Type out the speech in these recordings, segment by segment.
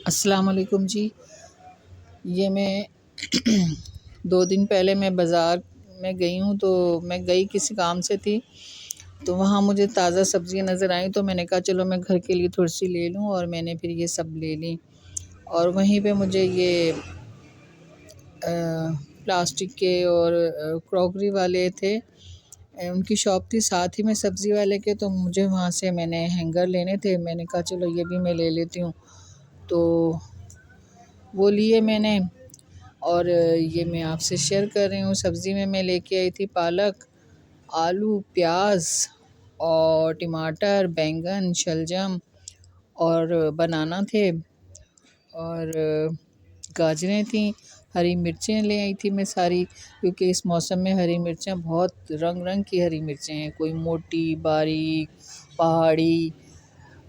अस्सलाम वालेकुम जी। ये मैं 2 दिन पहले मैं बाज़ार में गई हूँ, तो मैं गई किसी काम से थी, तो वहाँ मुझे ताज़ा सब्ज़ियाँ नज़र आईं, तो मैंने कहा चलो मैं घर के लिए थोड़ी-सी ले लूँ, और मैंने फिर ये सब ले लीं। और वहीं पे मुझे ये प्लास्टिक के और क्रॉकरी वाले थे, उनकी शॉप थी साथ ही में सब्ज़ी वाले के, तो मुझे वहाँ से मैंने हैंगर लेने थे। मैंने कहा चलो ये भी मैं ले लेती हूँ, तो वो लिए मैंने। और ये मैं आपसे शेयर कर रही हूँ। सब्ज़ी में मैं लेके आई थी पालक, आलू, प्याज और टमाटर, बैंगन, शलजम और बनाना थे, और गाजरें थीं, हरी मिर्चें ले आई थी मैं सारी, क्योंकि इस मौसम में हरी मिर्चें बहुत रंग-रंग की हरी मिर्चें हैं, कोई मोटी, बारीक, पहाड़ी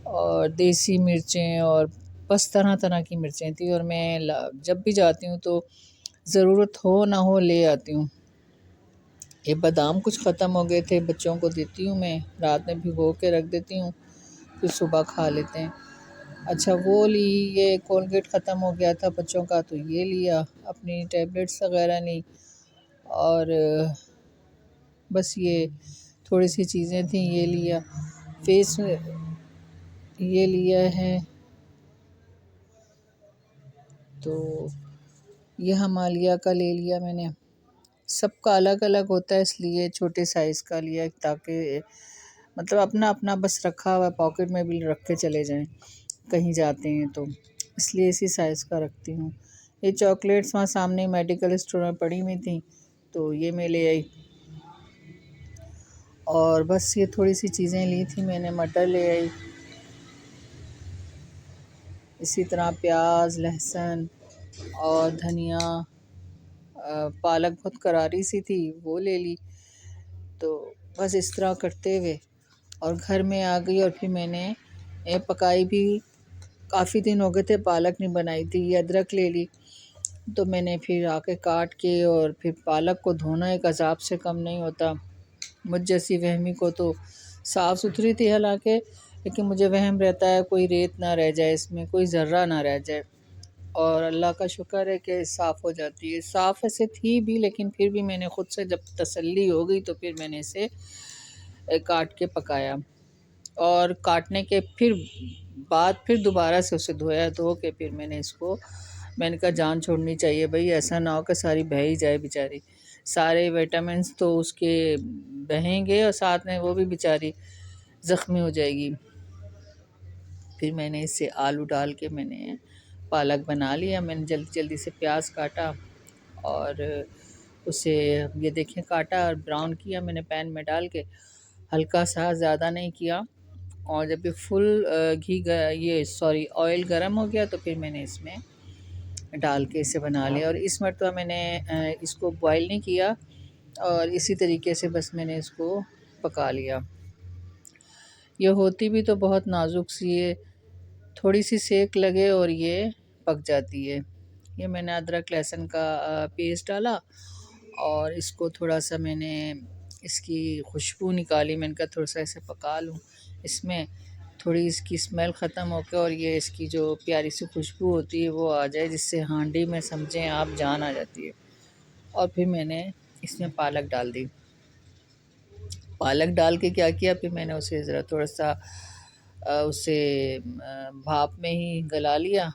और देसी मिर्चें, और बस तरह-तरह की मिर्चें थी। और मैं जब भी जाती हूँ तो ज़रूरत हो ना हो ले आती हूँ। ये बादाम कुछ ख़त्म हो गए थे, बच्चों को देती हूँ मैं, रात में भिगो के रख देती हूँ, फिर सुबह खा लेते हैं। अच्छा वो ली, ये कोलगेट ख़त्म हो गया था बच्चों का, तो ये लिया, अपनी टैबलेट्स वग़ैरह ली, और बस ये थोड़ी-सी चीज़ें थी, ये लिया। फेस ये लिया है, तो ये हिमालय का ले लिया मैंने। सबका अलग-अलग होता है, इसलिए छोटे साइज़ का लिया, ताकि मतलब अपना-अपना बस रखा हुआ है, पॉकेट में भी रख के चले जाएँ, कहीं जाते हैं तो, इसलिए इसी साइज़ का रखती हूँ। ये चॉकलेट्स वहाँ सामने मेडिकल स्टोर में पड़ी हुई थी, तो ये मैं ले आई। और बस ये थोड़ी-सी चीज़ें ली थी मैंने, मटर ले आई, इसी तरह प्याज, लहसुन और धनिया, पालक बहुत करारी सी थी, वो ले ली। तो बस इस तरह करते हुए और घर में आ गई, और फिर मैंने पकाई भी। काफ़ी दिन हो गए थे पालक नहीं बनाई थी। ये अदरक ले ली, तो मैंने फिर आके काट के, और फिर पालक को धोना एक अज़ाब से कम नहीं होता। मुझ जैसी वहमी को तो साफ़ सुथरी थी हालांकि, लेकिन मुझे वहम रहता है कोई रेत ना रह जाए, इसमें कोई ज़र्रा ना रह जाए, और अल्लाह का शुक्र है कि साफ़ हो जाती है। साफ़ ऐसे थी भी, लेकिन फिर भी मैंने ख़ुद से जब तसल्ली हो गई, तो फिर मैंने इसे काट के पकाया, और काटने के फिर दोबारा से उसे धोया, धो के फिर मैंने कहा जान छोड़नी चाहिए भई, ऐसा ना हो कि सारी बह ही जाए बेचारी। सारे विटामिन्स तो उसके बहेंगे, और साथ में वो भी बेचारी ज़ख्मी हो जाएगी। फिर मैंने इससे आलू डाल के मैंने पालक बना लिया। मैंने जल्दी-जल्दी से प्याज काटा, और उसे ये देखें काटा और ब्राउन किया मैंने पैन में डाल के, हल्का सा, ज़्यादा नहीं किया। और जब ये फुल ऑयल गरम हो गया, तो फिर मैंने इसमें डाल के इसे बना लिया। और इस मरतबा मैंने इसको बॉयल नहीं किया, और इसी तरीके से बस मैंने इसको पका लिया। ये होती भी तो बहुत नाजुक सी है, थोड़ी सी सेक लगे और ये पक जाती है। ये मैंने अदरक लहसुन का पेस्ट डाला, और इसको थोड़ा सा मैंने इसकी खुशबू निकाली। मैंने कहा थोड़ा सा इसे पका लूँ, इसमें थोड़ी इसकी स्मेल ख़त्म होकर, और ये इसकी जो प्यारी सी खुशबू होती है वो आ जाए, जिससे हांडी में समझें आप जान आ जाती है। और फिर मैंने इसमें पालक डाल दी। पालक डाल के क्या किया, फिर मैंने उसे ज़रा थोड़ा सा उसे भाप में ही गला लिया।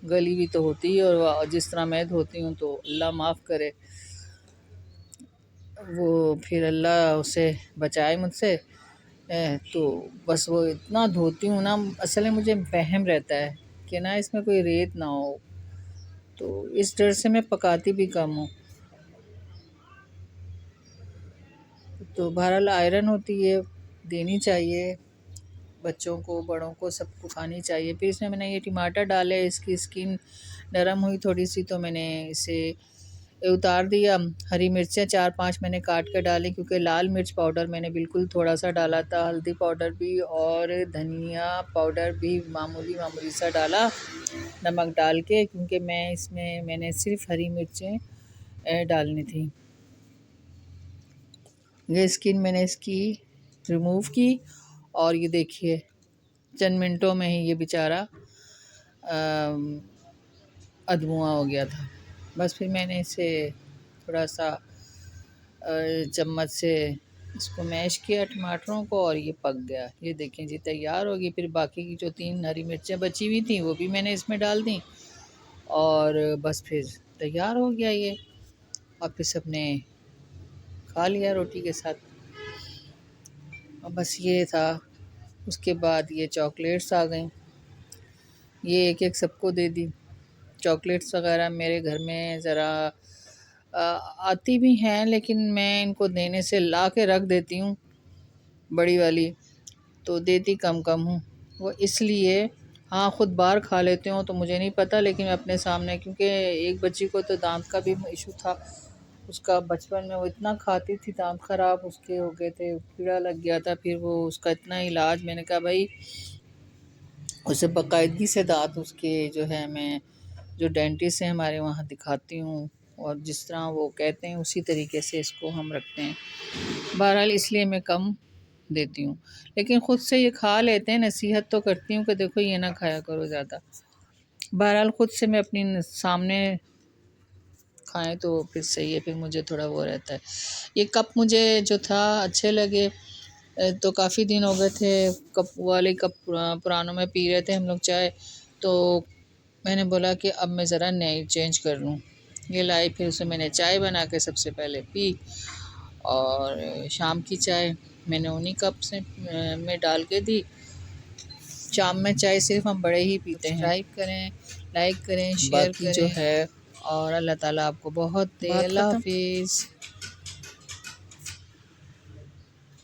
गली हुई तो होती है, और जिस तरह मैं धोती हूँ तो अल्लाह माफ़ करे, वो फिर अल्लाह उसे बचाए मुझसे। तो बस वो इतना धोती हूँ ना, असल में मुझे वहम रहता है कि ना इसमें कोई रेत ना हो, तो इस डर से मैं पकाती भी कम हूँ। तो बहरहाल आयरन होती है, देनी चाहिए बच्चों को, बड़ों को, सबको खानी चाहिए। फिर इसमें मैंने ये टमाटर डाले, इसकी स्किन नरम हुई थोड़ी सी, तो मैंने इसे उतार दिया। हरी मिर्चें 4-5 मैंने काट के डाली, क्योंकि लाल मिर्च पाउडर मैंने बिल्कुल थोड़ा सा डाला था, हल्दी पाउडर भी और धनिया पाउडर भी मामूली सा डाला, नमक डाल के, क्योंकि मैंने सिर्फ हरी मिर्चें डालनी थी। ये स्किन मैंने इसकी रिमूव की, और ये देखिए चंद मिनटों में ही ये बेचारा अधमुआ हो गया था। बस फिर मैंने इसे थोड़ा सा चम्मच से इसको मैश किया टमाटरों को और ये पक गया। ये देखें जी तैयार होगी। फिर बाकी की जो 3 हरी मिर्चें बची हुई थी वो भी मैंने इसमें डाल दी और बस फिर तैयार हो गया ये। और फिर सबने खा लिया रोटी के साथ। और बस ये था। उसके बाद ये चॉकलेट्स आ गई, ये एक एक सबको दे दी। चॉकलेट्स वगैरह मेरे घर में ज़रा आती भी हैं, लेकिन मैं इनको देने से ला के रख देती हूँ बड़ी वाली, तो देती कम कम हूँ वो इसलिए। हाँ, ख़ुद बाहर खा लेते हो तो मुझे नहीं पता, लेकिन अपने सामने, क्योंकि एक बच्ची को तो दांत का भी इशू था उसका। बचपन में वो इतना खाती थी, दांत ख़राब उसके हो गए थे, कीड़ा लग गया था। फिर वो उसका इतना इलाज, मैंने कहा भाई उसे बाकायदगी से दांत उसके जो है मैं जो डेंटिस्ट है हमारे वहाँ दिखाती हूँ, और जिस तरह वो कहते हैं उसी तरीके से इसको हम रखते हैं। बहरहाल इसलिए मैं कम देती हूँ, लेकिन ख़ुद से ये खा लेते हैं। नसीहत तो करती हूँ कि देखो ये ना खाया करो ज़्यादा। बहरहाल ख़ुद से मैं अपनी सामने खाएं तो फिर सही है, फिर मुझे थोड़ा वो रहता है। ये कप मुझे जो था अच्छे लगे, तो काफ़ी दिन हो गए थे कप वाले कप पुरानों में पी रहे थे हम लोग चाय, तो मैंने बोला कि अब मैं ज़रा नई चेंज कर लूँ। ये लाई, फिर उसे मैंने चाय बना के सबसे पहले पी, और शाम की चाय मैंने उन्हीं कप से में डाल के दी। शाम में चाय सिर्फ हम बड़े ही पीते हैं। सब्सक्राइब करें, लाइक करें, शेयर करें जो है, और अल्लाह ताला आपको बहुत दे। अल्लाह हाफिज़।